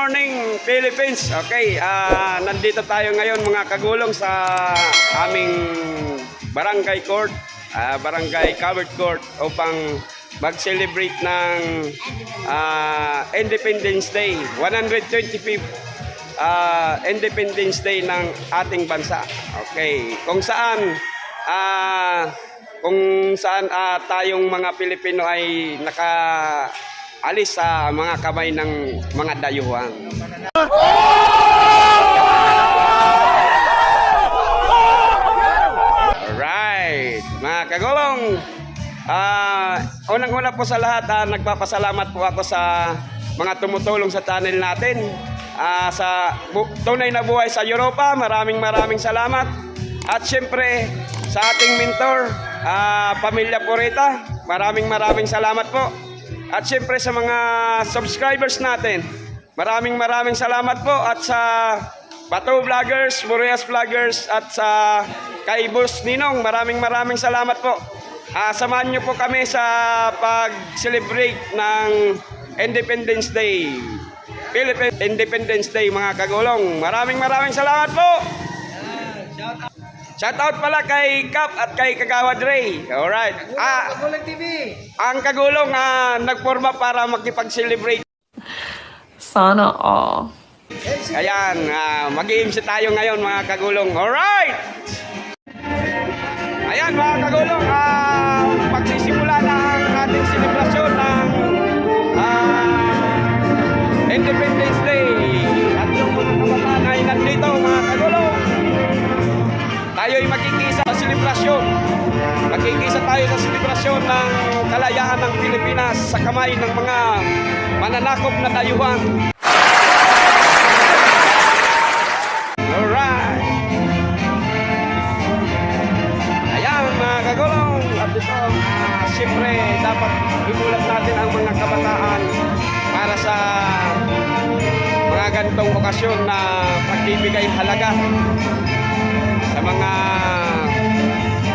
morning, Philippines. Okay, nandito tayo ngayon mga kagulong sa aming barangay court, barangay covered court upang mag-celebrate ng Independence Day, 125th Independence Day ng ating bansa. Okay, kung saan tayong mga Pilipino ay alis sa mga kamay ng mga dayuhan. Alright, mga kagulong, unang-una po sa lahat, nagpapasalamat po ako sa mga tumutulong sa channel natin, sa tunay na buhay sa Europa. Maraming salamat. At syempre sa ating mentor, Pamilya Purita, maraming salamat po. At syempre sa mga subscribers natin, maraming salamat po. At sa Bato Vloggers, Boreas Vloggers, at sa kay Boss Ninong, maraming salamat po. Samahan niyo po kami sa pag-celebrate ng Independence Day, Philippine Independence Day, mga kagulong. Maraming salamat po. Shout out pala kay Kap at kay Kagawad Ray. Alright. Kagulong TV. Ang kagulong nagporma para makipag-celebrate. Sana all. Ayan, mag-i-MC tayo ngayon, mga kagulong. Alright! Ayan, mga kagulong, magsisimula na ang ating selebrasyon ng Independence Day. At yung mga kabataan ay nandito, mga kagulong. Tayo'y magkikisa sa selebrasyon. Magkikisa tayo sa selebrasyon ng kalayaan ng Pilipinas sa kamay ng mga mananakop na dayuhan. Alright! Ayan, mga kagulong. At ito, siyempre, dapat imulat natin ang mga kabataan para sa mga ganitong okasyon na pagbibigay halaga sa mga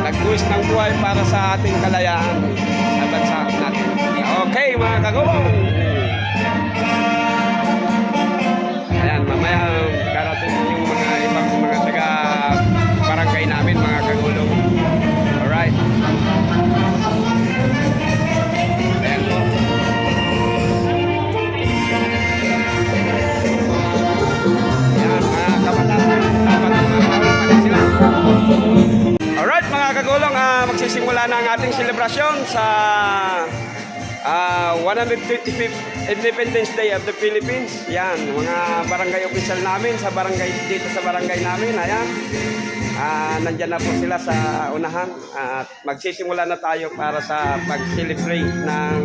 nagbuwis ng buhay para sa ating kalayaan sa bansa natin. Okay, mga kagulong. Ayan, mamaya karating yung mga ibang mga taga barangay namin, mga kagulong. Alright. Ayan po. Ayan, mga kabataan, dapat mga sila. Alright, mga kagulong, magsisimula na ang ating selebrasyon sa 155th Independence Day of the Philippines. Yan, mga barangay official namin sa barangay, dito sa barangay namin. Ayan, nandyan na po sila sa unahan. At magsisimula na tayo para sa pag-celebrate ng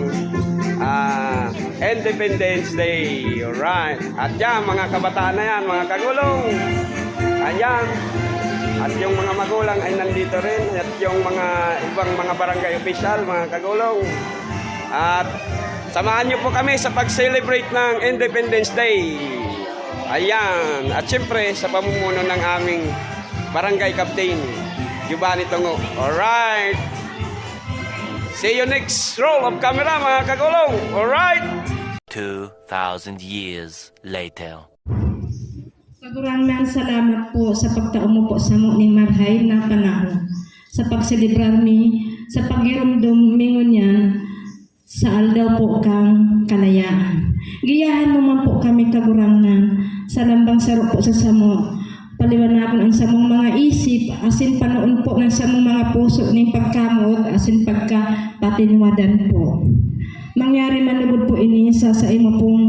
Independence Day. Alright, at yan, mga kabataan na yan, mga kagulong. Ayan. At yung mga magulang ay nandito rin. At yung mga ibang mga barangay official, mga kagulong. At samahan niyo po kami sa pag-celebrate ng Independence Day. Ayan. At syempre, sa pamumuno ng aming barangay captain, Giovanni Tongo. Alright. See you next roll of camera, mga kagulong. Alright. 2,000 years later. Maraming salamat po sa pagtaon mo po sa muning marhay na panahon. Sa pagselebrar mi, sa pagirumdum mingon yan, sa aldaw po kang kalayaan. Giyahan mo man po kami kagurangan, sa lambang saro po sa samo. Paliwanagon ang samong mga isip, asin panoon po ng samong mga puso ng pagkamot, asin pagkapatinwadan po. Mangyari manubod po ini sa imo pong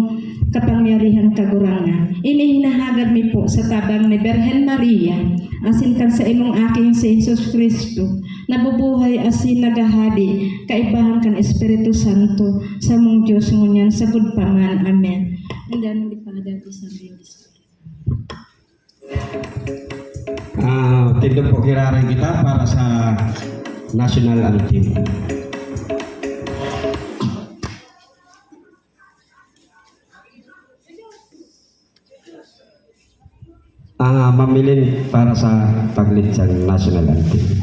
kapangyarihan kagurangan. Ini hinahagad mi po sa tabang ni Birhen Maria, asin kan sa imong aking si Jesus Kristo, nabubuhay asin nagahadi, kaibahan kan Espiritu Santo, sa mong Diyos ngunyan, sa paman. Amen. And then, the Father, the Son, and the Spirit. Tindog po kiraray kita para sa national anthem. Mamilin para sa paglit sa national anthem.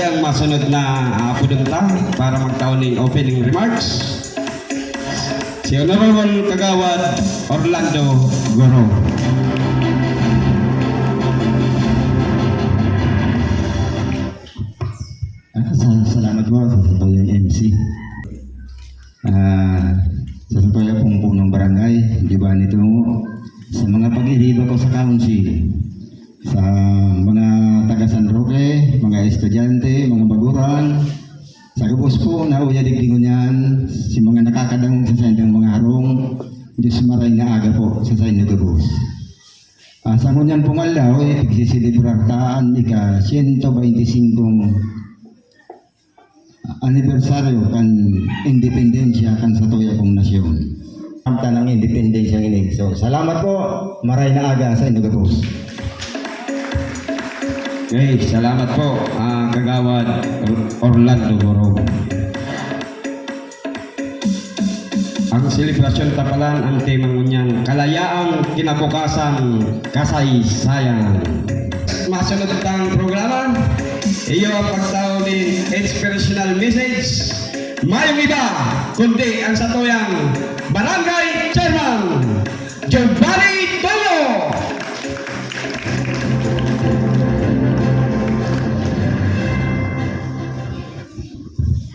ang masunod na pudunta para magtaon ng opening remarks. Si Honorable Kagawad Orlando Goro. Salamat po sa Satoyang MC. Sa Satoyang pong punong barangay, di ba nito sa mga pag-iriba ko sa council, sa mga taga San Roque, mga estudyante, mga baguran, sa gabos po na uyadigdingon yan, si mga nakakadangong sa sendang mga harong, Diyos maray na aga po sa inyo gabos. Sa ngunyan pong alaw, pagsisilibraktaan ika 125 anibersaryo kan independensya kan sa toya kong nasyon. Kamta ng independensya ini. So, salamat po. Maray na aga sa inyo gabos. Okay, salamat po, Kagawad Orlando Goro. Ang selebrasyon tapalan ang temang ngunyan, kalayaang kinabukasan kasaysayan. Masunod ang programa, iyo ang pagtao ni inspirational message. Mayong iba, kundi ang satuyang Barangay Chairman, Giovanni Toyo.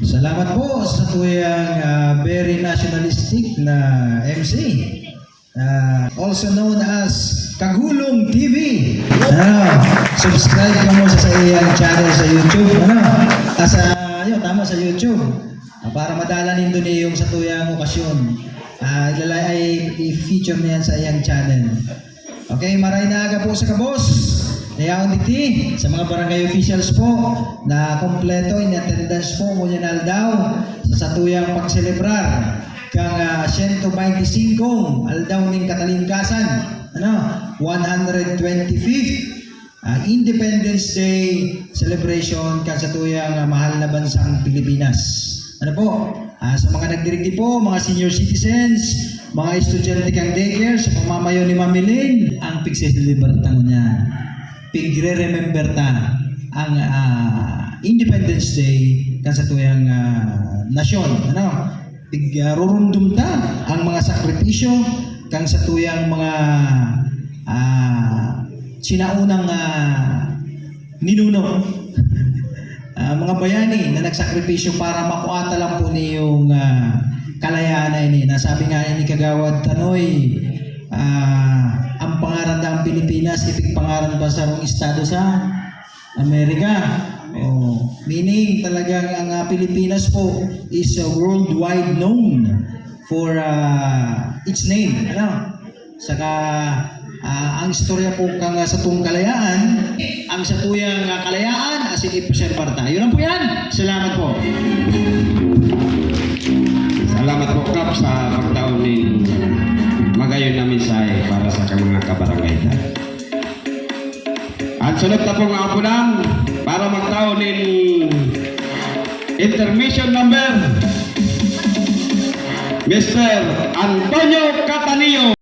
Salamat po sa tuyang very nationalistic na MC. Also known as Kagulong TV. Subscribe ka mo sa iyang channel sa YouTube. Tama sa YouTube. Para madala nindo niyo yung sa tuyang okasyon. I-feature niyan sa iyang channel. Okay, maray na aga po sa kabos. Nayaon diti sa mga barangay officials po na kompleto in attendance po ngunyan aldaw sa satuyang pagselebrar kang 125 aldaw ning katalingkasan 125th Independence Day celebration kan satuyang mahal na bansang Pilipinas. Sa mga nagdirigdi po, mga senior citizens, mga estudyante kang daycare, sa pamamayo ni Mamilin, ang pagselebrar niya. Pigre-remember ta ang Independence Day kan sa tuyang nasyon. Rurundum ta ang mga sakripisyo kan sa tuyang mga sinaunang ninuno. Mga bayani na nagsakripisyo para makuha lang po niyong kalayaan na ini. Nasabi nga ni Kagawad Tanoy, ang pangaran ng Pilipinas, ipig pangaran ba sa estado sa Amerika? Meaning talagang ang Pilipinas po is worldwide known for its name. Saka ang istorya po kang sa tuong kalayaan, ang sa tuyang kalayaan, asin ipreserbar tayo. Yun lang po yan. Salamat po. Salamat po, Kap, sa pagtaon ni magayon na mensahe para sa mga kabarangay. At sunod na pong apunan para magtaon ng intermission number Mr. Antonio Catanillo.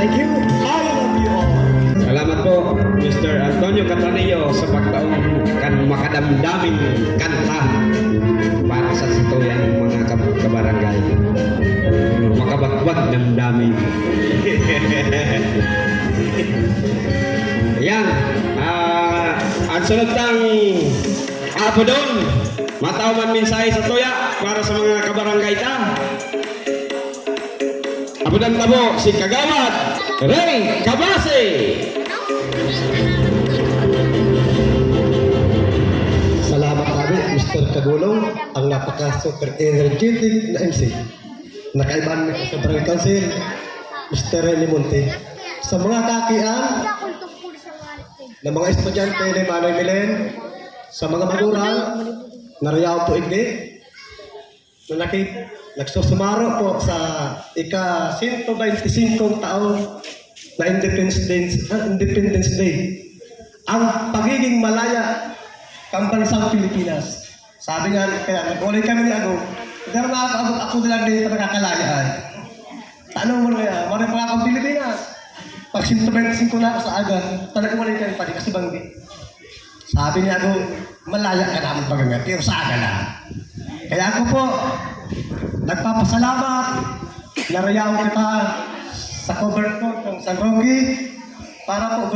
Thank you. I love you all. Salamat po, Mr. Antonio Catranillo, sa pagtaong makadamdaming kanta para sa situyan mga kabarangay. Makabagbag damdamin. Yan. Ang sunod tang apo doon, mataw man mensahe sa tuya para sa mga kabarangay ta. Apo dan tabo, si Kagawad Ray Cabase. Salamat kami, Mr. Kagulong, ang napaka-super energetic na MC. Nakaiban ko sa Barangay Council, Mr. Limonte. Sa mga kakian, ng mga estudyante ni Manoy Milen, sa mga magulang, nariyaw po igdi, na nagsusumaro po sa ika-125 taon na Independence Day. Ang pagiging malaya pambansang Pilipinas. Sabi nga, kaya nag-ulit kami ni Agong, pero ako lang din pa nakakalayaan. Tanong mo na yan, maraming mga kang Pilipinas. Pag 125 na ako sa aga, talagang ulit kami pa di kasi banggi. Sabi ni Agong, malaya ka naman pag-agat, pero sa aga na. Kaya ako po, nagpapasalamat, narayaw kita sa cover ko ng San Roque para po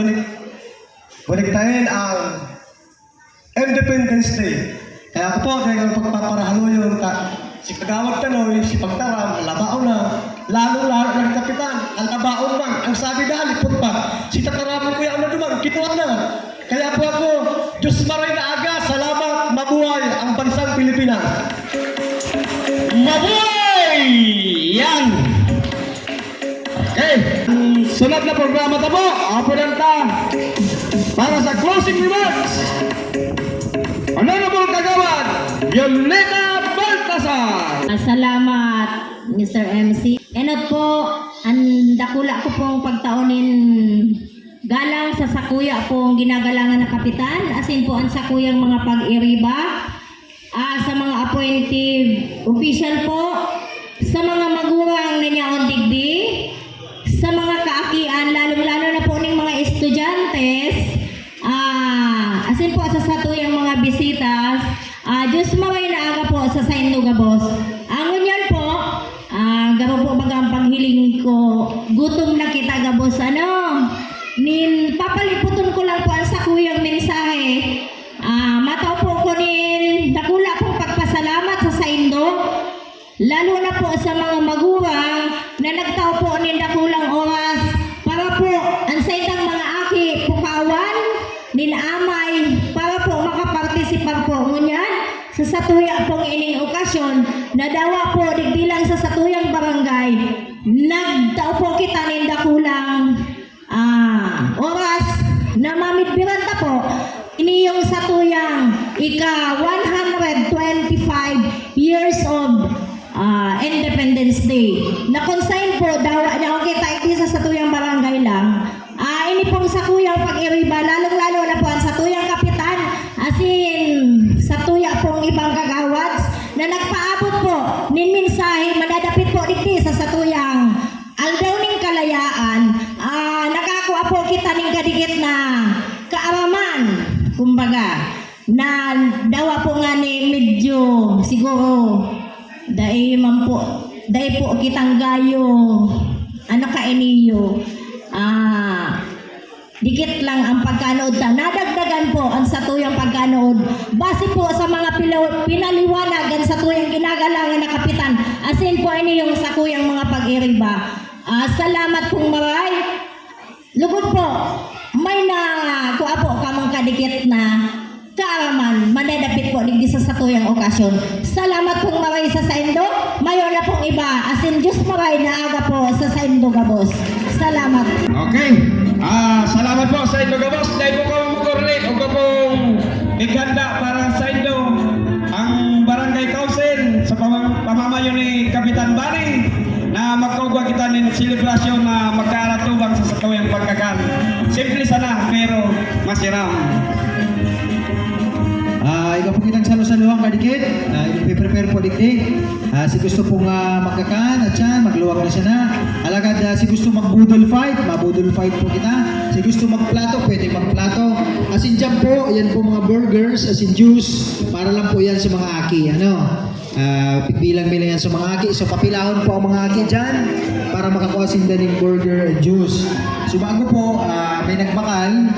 buniktahin ang Independence Day. Kaya ako po, dahil pagpaparahaluyon si Kagawad Tanoy, si Pagtaram, labaon na, lalo-lalo ng kapitan, ang labaon man, ang sabi na, lipot pa, si Tataramo ko yan na duman, kinuha na. Kaya po ako, Diyos maray na aga, salamat, mabuhay ang bansang Pilipinas. Mabuhay! Yan! Okay, sunod na programa tabo, apo ta para sa closing remarks. Honorable Kagawad Violeta Baltasar. Salamat, Mr. MC. Enot po, ang dakula ko pong pagtaonin galang sa sakuya pong ginagalangan na kapitan, asin po ang sakuyang mga pag-iriba, sa mga appointive official po, sa mga maguwang nanyaon digdi, sa mga kaakian, lalong-lalo na po ng mga estudyantes, asin po sa satuyang mga bisitas, Diyos maway na aga po sa Saint Lugabos. Angon yan po, garo po bagang panghiling ko, gutom na kita gabos, papaliputon ko lang po ang sakuyang mensahe. Mataw po ko dakula pong pagpasalamat sa Saindo, lalo na po sa mga maguwang na nagtao po dakulang oras para po ang saindang mga aki pukawan, ninaamay, para po makapartisipar po ngunyan sa satuya pong ining okasyon na dawa po digdilang sa satuyang barangay, nagtao po kita dakulang oras na mamidbiranta po iniyong satuyang ika 125 years of Independence Day. Na-consign po daw na okay tayo sa satuyang barangay lang. Ini pong sakuyang pag-iriba, lalong-lalo na po ang satuyang kapitan, asin satuya pong ibang kagawads na nagpaabot po nin mensahe madadapit po dito sa satuyang aldaw ning kalayaan. Nakakuha po kita ning kadigit na kaaraman, kumbaga, na dawa po nga ni medyo siguro dahil po kitang gayo kainiyo, dikit lang ang pagkanood nadagdagan po ang satuyang pagkanood base po sa mga pinaliwanagan sa tuyang ginagalangan na kapitan, asin po ini yung sakuyang mga pag-iriba. Salamat pong maray. Lugod po, may na kuha po kamang kadikit na kaaraman, madadapit po digdi sa satuyang okasyon. Salamat pong maray sa Saindo, mayo na pong iba, asin Diyos maray na aga po sa Saindo Gabos. Salamat. Okay. Salamat po sa Indo Gabos. Dahil po kami mag-correlate o ka pong iganda para sa Indo ang Barangay Council sa pamamayo ni Kapitan Bani na magkaugwa kita ng selebrasyon na magkaratubang sa satuyang pagkakan. Simple sana pero masiram. Ikaw po kitang salo-saluhang kadikit, ipiprepare po dikdi. Si gusto pong magkakan at yan, magluwag na siya na. Alagad si gusto magbudol fight, mabudol fight po kita. Si gusto magplato, pwede magplato. As in dyan po, yan po mga burgers, as in juice, para lang po yan sa mga aki. Pigbilang yan sa mga aki. So papilahon po ang mga aki dyan para makakuha sinda ng burger and juice. So bago po, may nagmakal,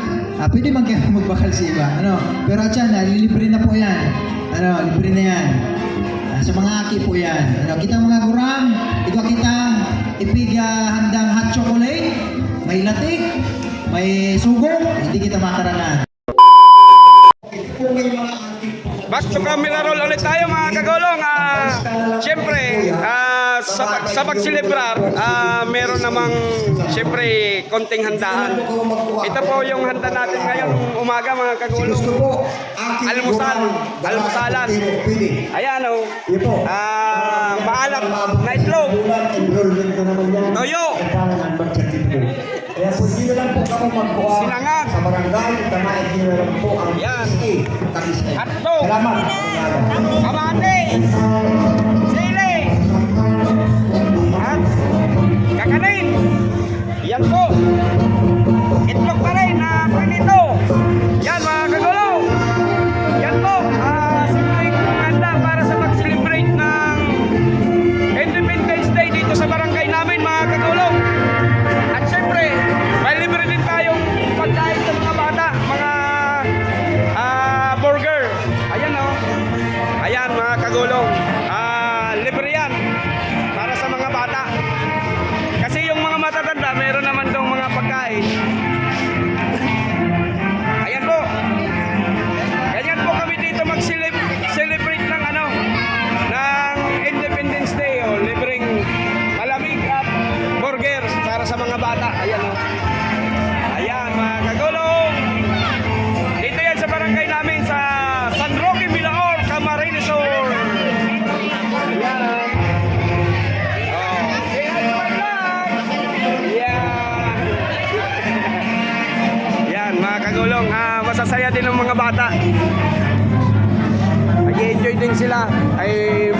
pwede magbakal si iba. Pero at yan, libre na po yan. Libre na yan. Sa mga aki po yan. Kita mga gurang, ikaw kita handang hot chocolate, may latik, may sugo, hindi kita makarangan. Back to camera roll ulit tayo mga kagulong. Siyempre, sa pagsilibrar, meron namang siyempre konting handaan. Ito po yung handa natin ngayon umaga mga kagulong. Almusalan. Ayan o. Maalat na itlog. Toyo. Kaya po, hindi na lang po kami magkuha Sinangag. sa barangay. Tamain nyo na lang po ang Yan. tagisay. Hotdog. Salamat. Kamate. Sili. At kakanin. Yan po. Itlog pa rin na prinito. Yan mga kagulong. Yan po. Simpleng handa para sa mag-celebrate ng Independence Day dito sa barangay namin mga kagulong. At syempre, may libre din tayong pagkain sa mga bata, mga burger. Ayan o. Ayan mga kagulong. Libre yan para sa mga bata. Kasi yung mga matatanda, meron naman dong mga pagkain. Ayan po. Ganyan po kami dito mag-celebrate ng ng Independence Day. Libreng malamig at burger para sa mga bata. Ayan o. Ayan mga kagulong. Dito yan sa barangay namin sa San Roque, Milaor, Camarines Sur. Ayan o. Yan mga kagulong, masasaya din ng mga bata. Nag-enjoy din sila. Ay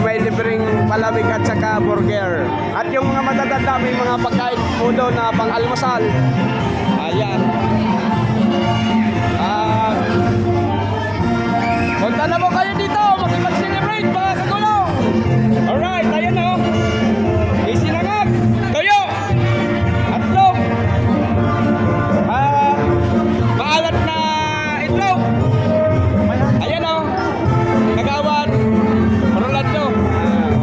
may libreng palamig at saka burger. At yung mga matatanda may mga pagkain po doon na pang-almusal. Ayan. Punta na po kayo dito, makipag-celebrate mga kagulong. Alright, ayan o. Isinangag, toyo, atlog, maalat na itlog. Ayan o, kagawad Rolando.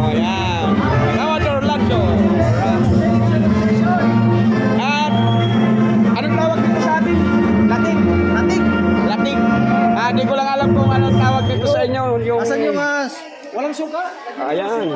Ayan, kagawad Rolando. At anong tawag dito sa atin? Latik. Di ko lang alam kung anong tawag dito sa inyo. Asan yung walang suka? Ayan.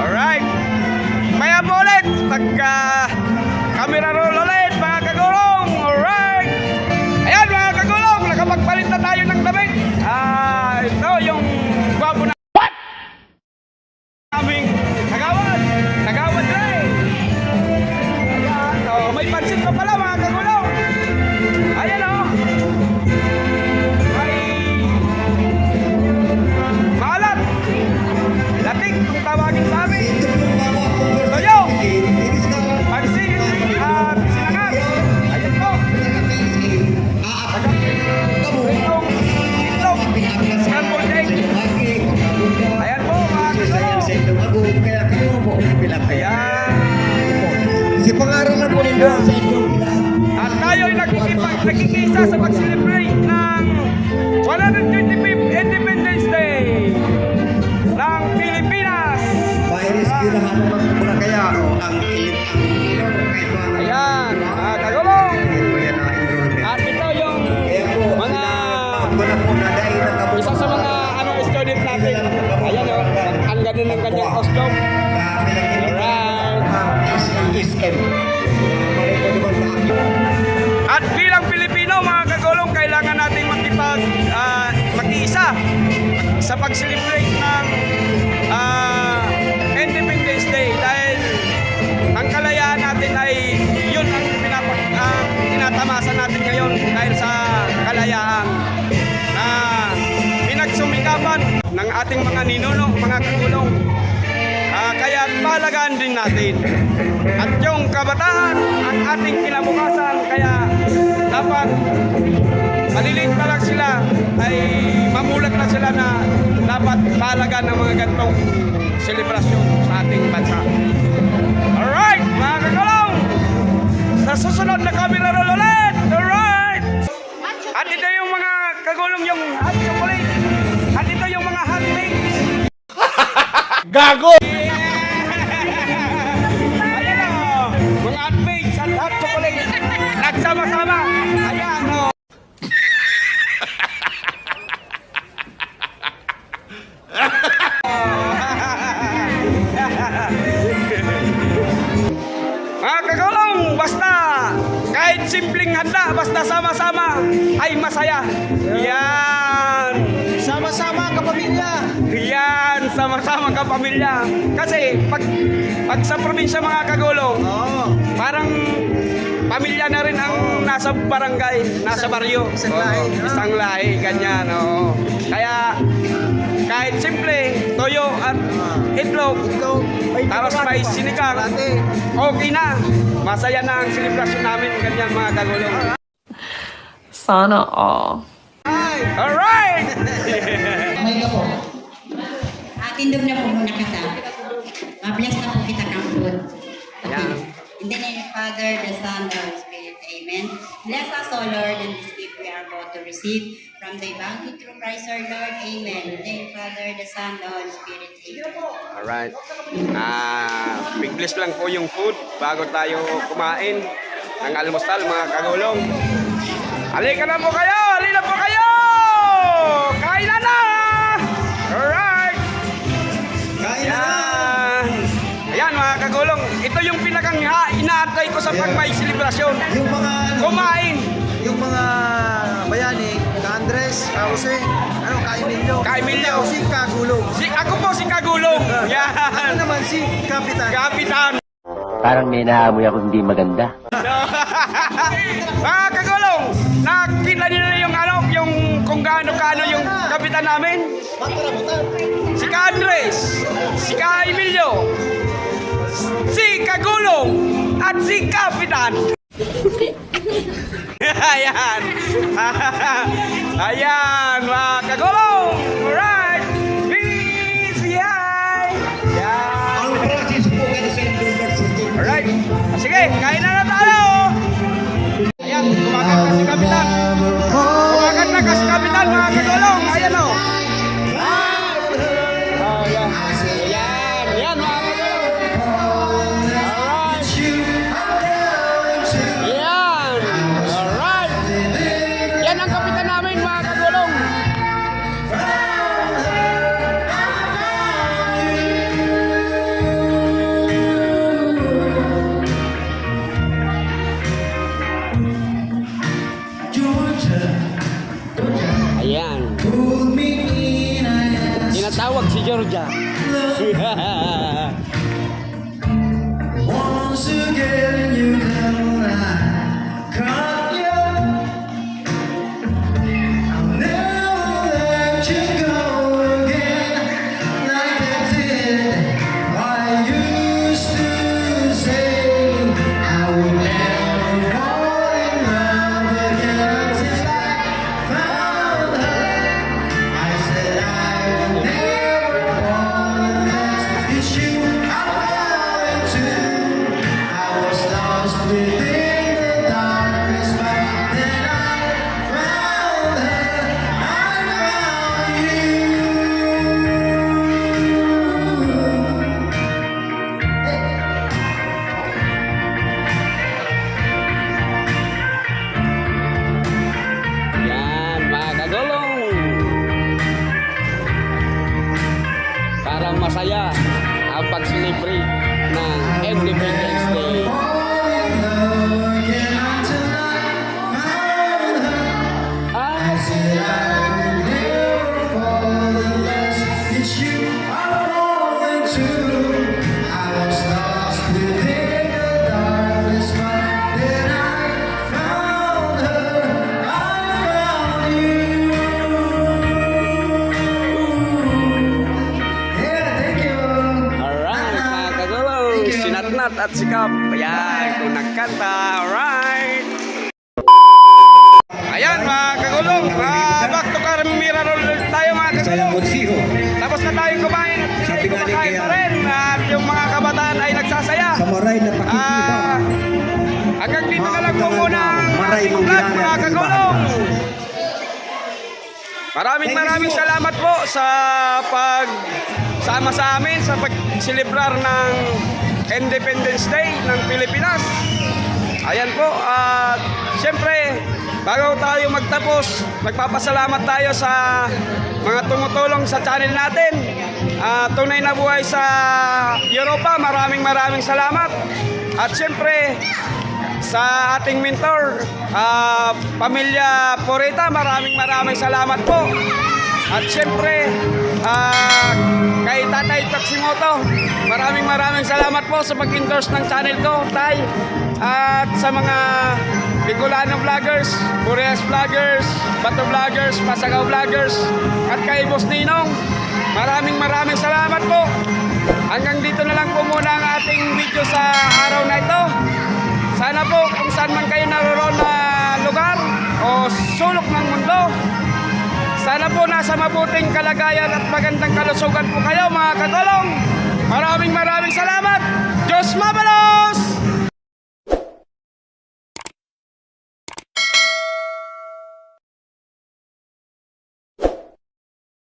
Alright. Maya po ulit. Camera roll ulit mga kagulong. Alright. Ayan mga kagulong. Nakapagpalit na tayo ng At tayo'y nagkikisa sa pag-celebrate ng 125th Independence Day ng Pilipinas. Ayan, mga kagulong. At ito yung mga isa sa mga student natin. Ayan o, ang ganda ng kanyang costume. Alright. At bilang Pilipino, mga kagulong, kailangan nating mag-iisa sa pag-celebrate ng Independence Day dahil ang kalayaan natin ay yun ang tinatamasa natin ngayon dahil sa kalayaan na pinagsumikapan ng ating mga ninuno, mga kagulong. Kaya palagaan din natin. At yung kabataan, ang ating kinabukasan, kaya dapat maliliit pa lang sila, ay mamulat na sila na dapat palagaan ng mga ganitong selebrasyon sa ating bansa. Alright, mga kagulong! Sa susunod na camera roll ulit! Alright! At ito yung mga kagulong, yung hot chocolate. At ito yung mga hot cakes. Gago! Ayan o, mga hot cakes at hot chocolate. Nagsama-sama. Ayan o. Mga kagulong, basta kahit simpleng handa, basta sama-sama ay masaya. Yan. Sama-sama kapamilya. Yan, sama-sama kapamilya. Kasi pag sa probinsya, mga kagulong, parang pamilya na rin ang nasa barangay, nasa baryo. Isang lahi, no? Isang lahi, ganyan. Kaya kahit simple, toyo at itlog, tapos may sinigang, okay na. Masaya na ang selebrasyon namin, ganyan, mga kagulong. Sana all. Alright! Tindog na po muna kita. Bless na po kita kang food. Ayan. In the name of Father, the Son, the Holy Spirit. Amen. Bless us, O Lord, and this gift we are about to receive from thy bounty through Christ our Lord. Amen. In the name of Father, the Son, the Holy Spirit. Amen. Alright. Big bless lang po yung food bago tayo kumain ng almusal, mga kagulong. Halika na po kayo! Halika po kayo! Kain na na! Alright! Ayan! Ayan, mga kagulong. Ito yung pinakang inaantay ko sa pag-may selebrasyon. Yung mga Kumain! yung mga bayani, ka Andres, ka Jose, ka Emilio. Ka Emilio. Si Kagulong. Ako po si Kagulong. Ako Yan! naman si Kapitan. Kapitan! Parang may naamoy ako hindi maganda. Mga kagulong, nakita niyo na yung kung gaano yung kapitan namin. Si Ka Andres, si Ka Emilio, si Kagulong, at si Kapitan. Ayan. Ayan, mga kagulong. Alright. Peace. Yan. Yan. Alright. Sige, kain na tayo. Ayan, kumagat na si Kapitan. Kumagat na si Kapitan, mga kagulong. Ayan o. Ayan. Ayan. Ayan, mga kagulong. Alright. Ayan. Alright. Yan ang kapitan namin, mga kagulong. Ayan. Tinatawag si Georgia. Once again you come caught you. I'll never let you go again like I did. I used to say I would never fall in love again till I found her. I said I would never fall unless you masaya ang pag-celebrate ng Independence Day. Alright, mga kagulong, sinatnat at sikap. Ayan, kung nagkanta, alright. Ayan, mga kagulong, back to Carmira Roll tayo, mga kagulong. Tapos na tayo kumain at Sabi nga ni kumakain Kaya- pa rin. At yung mga kabataan ay nagsasaya. Maray na Ah, hanggang dito na lang po muna ang Maray ating mong vlog, ginana mga at kagulong. Maraming salamat po sa pagsama sa amin sa pagselebrar ng Independence Day ng Pilipinas. Ayan po, at siyempre, bago tayo magtapos, magpapasalamat tayo sa mga tumutulong sa channel natin. Tunay na buhay sa Europa, maraming salamat. At siyempre, sa ating mentor, Pamilya Poreta, maraming salamat po. At siyempre, kay Tatay Taksimoto, maraming salamat po sa pag-endorse ng channel ko, Tay. At sa mga Bicolano vloggers, Boreas vloggers, Bato vloggers, Pasagaw vloggers, at kay Boss Ninong, maraming salamat po. Hanggang dito na lang po muna ang ating video sa araw na ito. Sana po kung saan man kayo naroon na lugar o sulok ng mundo, sana po nasa mabuting kalagayan at magandang kalusugan po kayo, mga kagulong. Maraming salamat. Diyos mabay!